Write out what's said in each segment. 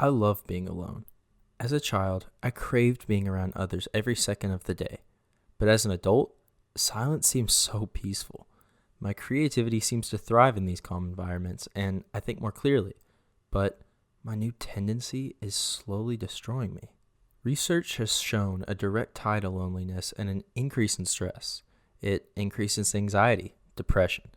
I love being alone. As a child, I craved being around others every second of the day. But as an adult, silence seems so peaceful. My creativity seems to thrive in these calm environments, and I think more clearly. But my new tendency is slowly destroying me. Research has shown a direct tie to loneliness and an increase in stress. It increases anxiety, depression,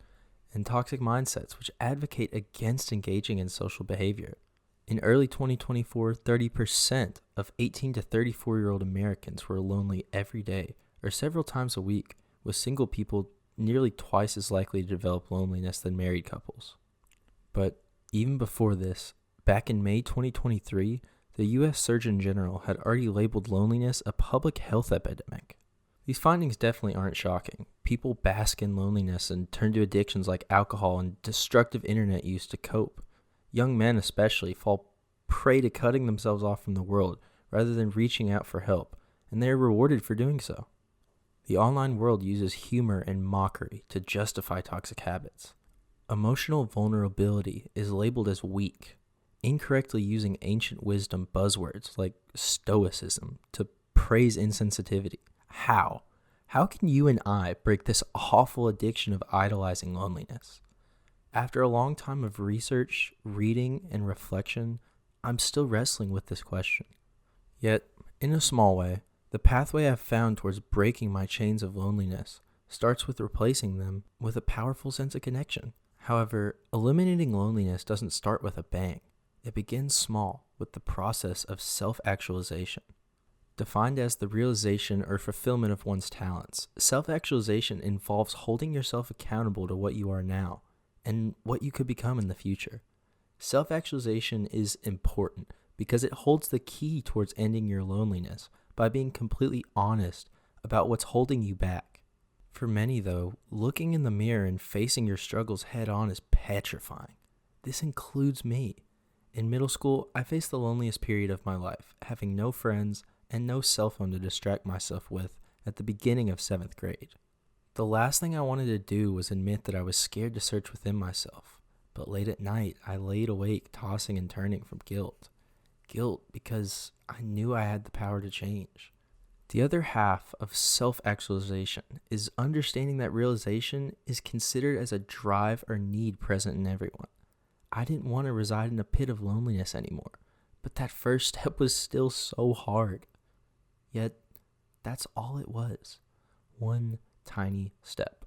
and toxic mindsets, which advocate against engaging in social behavior. In early 2024, 30% of 18 to 34-year-old Americans were lonely every day or several times a week, with single people nearly twice as likely to develop loneliness than married couples. But even before this, back in May 2023, the U.S. Surgeon General had already labeled loneliness a public health epidemic. These findings definitely aren't shocking. People bask in loneliness and turn to addictions like alcohol and destructive internet use to cope. Young men especially fall prey to cutting themselves off from the world rather than reaching out for help, and they are rewarded for doing so. The online world uses humor and mockery to justify toxic habits. Emotional vulnerability is labeled as weak, incorrectly using ancient wisdom buzzwords like stoicism to praise insensitivity. How? How can you and I break this awful addiction of idolizing loneliness? After a long time of research, reading, and reflection, I'm still wrestling with this question. Yet, in a small way, the pathway I've found towards breaking my chains of loneliness starts with replacing them with a powerful sense of connection. However, eliminating loneliness doesn't start with a bang. It begins small with the process of self-actualization. Defined as the realization or fulfillment of one's talents, self-actualization involves holding yourself accountable to what you are now and what you could become in the future. Self-actualization is important because it holds the key towards ending your loneliness by being completely honest about what's holding you back. For many, though, looking in the mirror and facing your struggles head on is petrifying. This includes me. In middle school, I faced the loneliest period of my life, having no friends and no cell phone to distract myself with at the beginning of 7th grade. The last thing I wanted to do was admit that I was scared to search within myself, but late at night, I laid awake tossing and turning from guilt. Guilt because I knew I had the power to change. The other half of self-actualization is understanding that realization is considered as a drive or need present in everyone. I didn't want to reside in a pit of loneliness anymore, but that first step was still so hard. Yet, that's all it was. One tiny step.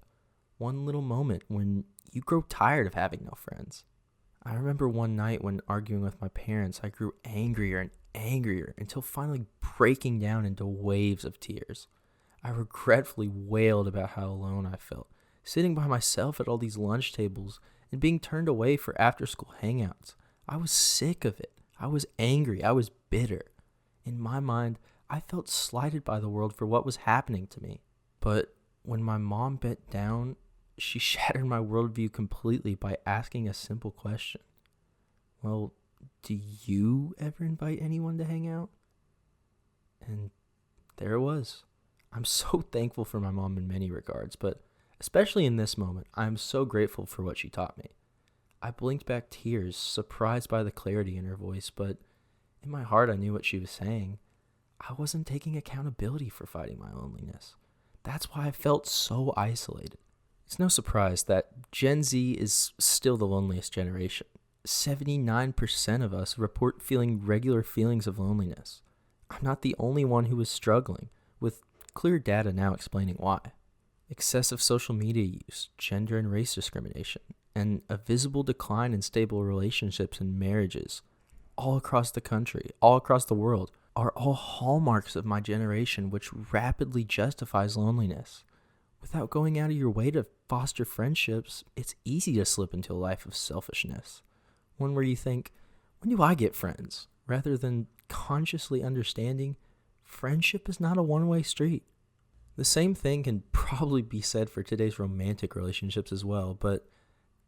One little moment when you grow tired of having no friends. I remember one night when arguing with my parents, I grew angrier and angrier until finally breaking down into waves of tears. I regretfully wailed about how alone I felt, sitting by myself at all these lunch tables and being turned away for after-school hangouts. I was sick of it. I was angry. I was bitter. In my mind, I felt slighted by the world for what was happening to me. But when my mom bent down, she shattered my worldview completely by asking a simple question. Well, do you ever invite anyone to hang out? And there it was. I'm so thankful for my mom in many regards, but especially in this moment, I'm so grateful for what she taught me. I blinked back tears, surprised by the clarity in her voice, but in my heart I knew what she was saying. I wasn't taking accountability for fighting my loneliness. That's why I felt so isolated. It's no surprise that Gen Z is still the loneliest generation. 79% of us report feeling regular feelings of loneliness. I'm not the only one who is struggling, with clear data now explaining why. Excessive social media use, gender and race discrimination, and a visible decline in stable relationships and marriages all across the country, all across the world, are all hallmarks of my generation, which rapidly justifies loneliness. Without going out of your way to foster friendships, it's easy to slip into a life of selfishness. One where you think, when do I get friends? Rather than consciously understanding, friendship is not a one-way street. The same thing can probably be said for today's romantic relationships as well, but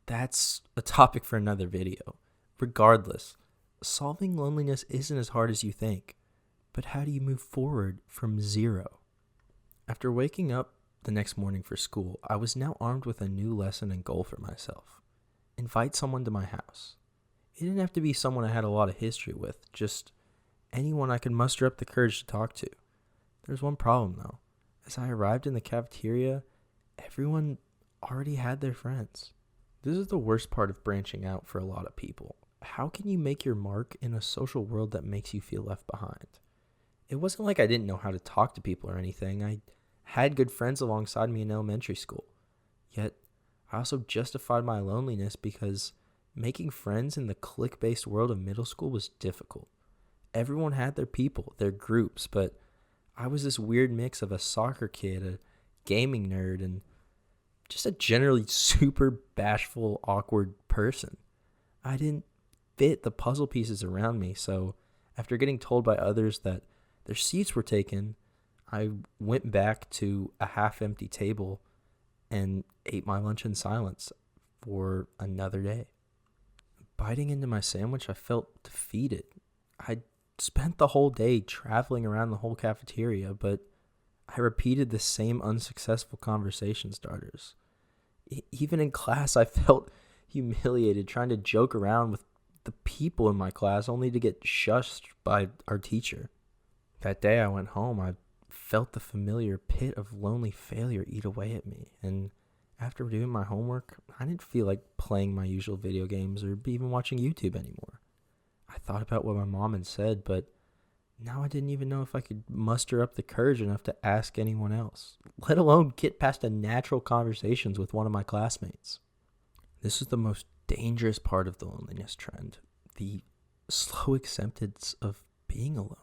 that's a topic for another video. Regardless, solving loneliness isn't as hard as you think, but how do you move forward from zero? After waking up the next morning for school, I was now armed with a new lesson and goal for myself. Invite someone to my house. It didn't have to be someone I had a lot of history with, just anyone I could muster up the courage to talk to. There's one problem, though. As I arrived in the cafeteria, everyone already had their friends. This is the worst part of branching out for a lot of people. How can you make your mark in a social world that makes you feel left behind? It wasn't like I didn't know how to talk to people or anything. I had good friends alongside me in elementary school. Yet, I also justified my loneliness because making friends in the clique-based world of middle school was difficult. Everyone had their people, their groups, but I was this weird mix of a soccer kid, a gaming nerd, and just a generally super bashful, awkward person. I didn't fit the puzzle pieces around me, so after getting told by others that their seats were taken, I went back to a half-empty table and ate my lunch in silence for another day. Biting into my sandwich, I felt defeated. I'd spent the whole day traveling around the whole cafeteria, but I repeated the same unsuccessful conversation starters. Even in class, I felt humiliated trying to joke around with the people in my class only to get shushed by our teacher. That day I went home, I felt the familiar pit of lonely failure eat away at me, and after doing my homework, I didn't feel like playing my usual video games or even watching YouTube anymore. I thought about what my mom had said, but now I didn't even know if I could muster up the courage enough to ask anyone else, let alone get past a natural conversations with one of my classmates. This is the most dangerous part of the loneliness trend, the slow acceptance of being alone.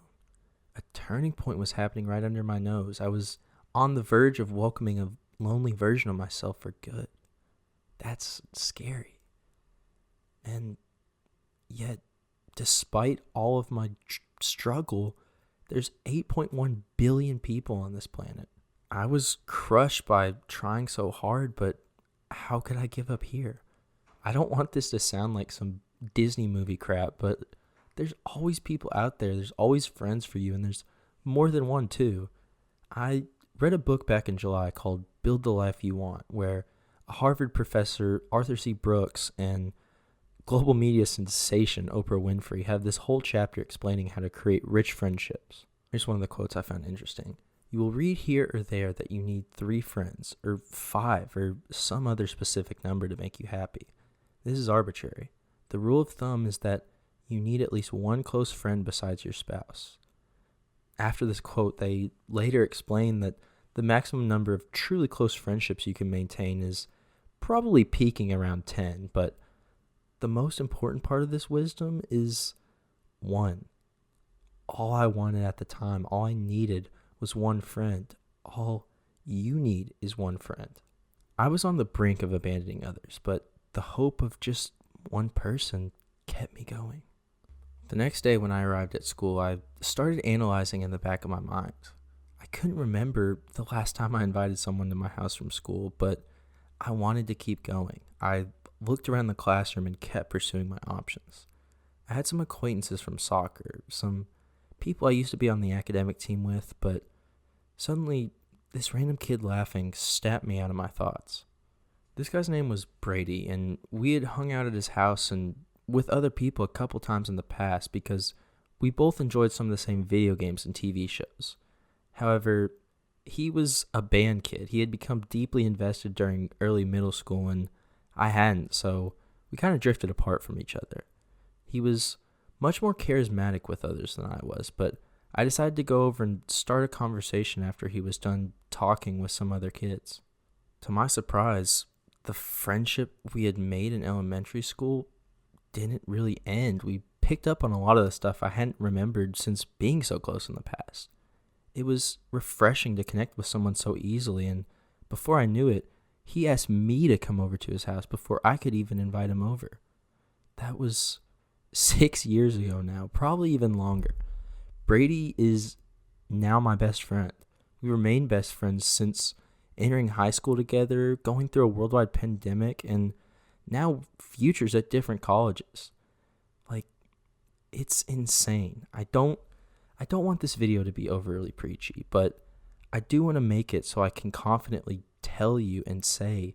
A turning point was happening right under my nose. I was on the verge of welcoming a lonely version of myself for good. That's scary. And yet, despite all of my struggle, there's 8.1 billion people on this planet. I was crushed by trying so hard, but how could I give up here? I don't want this to sound like some Disney movie crap, but there's always people out there. There's always friends for you, and there's more than one, too. I read a book back in July called Build the Life You Want, where a Harvard professor, Arthur C. Brooks, and global media sensation Oprah Winfrey have this whole chapter explaining how to create rich friendships. Here's one of the quotes I found interesting. You will read here or there that you need 3 friends, or 5, or some other specific number to make you happy. This is arbitrary. The rule of thumb is that you need at least one close friend besides your spouse. After this quote, they later explain that the maximum number of truly close friendships you can maintain is probably peaking around 10, but the most important part of this wisdom is 1. All I wanted at the time, all I needed was one friend. All you need is one friend. I was on the brink of abandoning others, but the hope of just one person kept me going. The next day when I arrived at school, I started analyzing in the back of my mind. I couldn't remember the last time I invited someone to my house from school, but I wanted to keep going. I looked around the classroom and kept pursuing my options. I had some acquaintances from soccer, some people I used to be on the academic team with, but suddenly this random kid laughing snapped me out of my thoughts. This guy's name was Brady, and we had hung out at his house and with other people a couple times in the past because we both enjoyed some of the same video games and TV shows. However, he was a band kid. He had become deeply invested during early middle school, and I hadn't, so we kind of drifted apart from each other. He was much more charismatic with others than I was, but I decided to go over and start a conversation after he was done talking with some other kids. To my surprise, the friendship we had made in elementary school didn't really end. We picked up on a lot of the stuff I hadn't remembered since being so close in the past. It was refreshing to connect with someone so easily, and before I knew it, he asked me to come over to his house before I could even invite him over. That was 6 years ago now, probably even longer. Brady is now my best friend. We remained best friends since entering high school together, going through a worldwide pandemic, and now futures at different colleges. Like, it's insane. I don't want this video to be overly preachy, but I do want to make it so I can confidently tell you and say,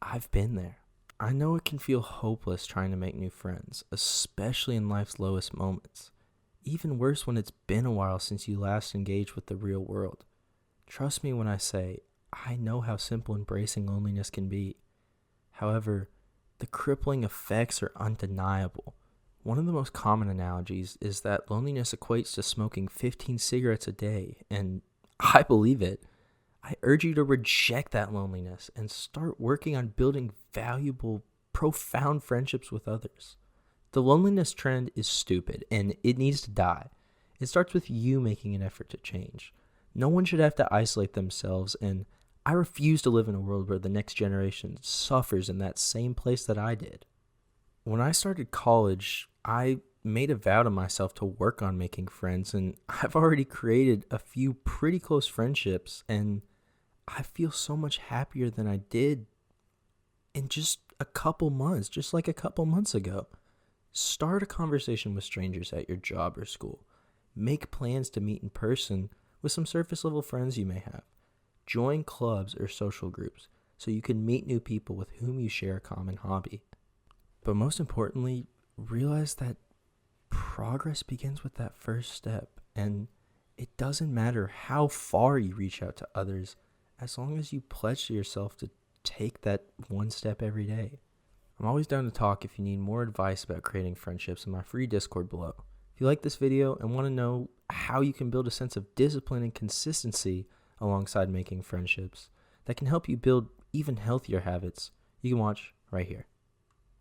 I've been there. I know it can feel hopeless trying to make new friends, especially in life's lowest moments. Even worse when it's been a while since you last engaged with the real world. Trust me when I say, I know how simple embracing loneliness can be. However, the crippling effects are undeniable. One of the most common analogies is that loneliness equates to smoking 15 cigarettes a day, and I believe it. I urge you to reject that loneliness and start working on building valuable, profound friendships with others. The loneliness trend is stupid and it needs to die. It starts with you making an effort to change. No one should have to isolate themselves, and I refuse to live in a world where the next generation suffers in that same place that I did. When I started college, I made a vow to myself to work on making friends, and I've already created a few pretty close friendships, and I feel so much happier than I did in just a couple months, just like a couple months ago. Start a conversation with strangers at your job or school. Make plans to meet in person with some surface level friends you may have. Join clubs or social groups so you can meet new people with whom you share a common hobby. But most importantly, realize that progress begins with that first step, and it doesn't matter how far you reach out to others as long as you pledge to yourself to take that one step every day. I'm always down to talk if you need more advice about creating friendships in my free Discord below. If you like this video and want to know how you can build a sense of discipline and consistency alongside making friendships that can help you build even healthier habits, you can watch right here.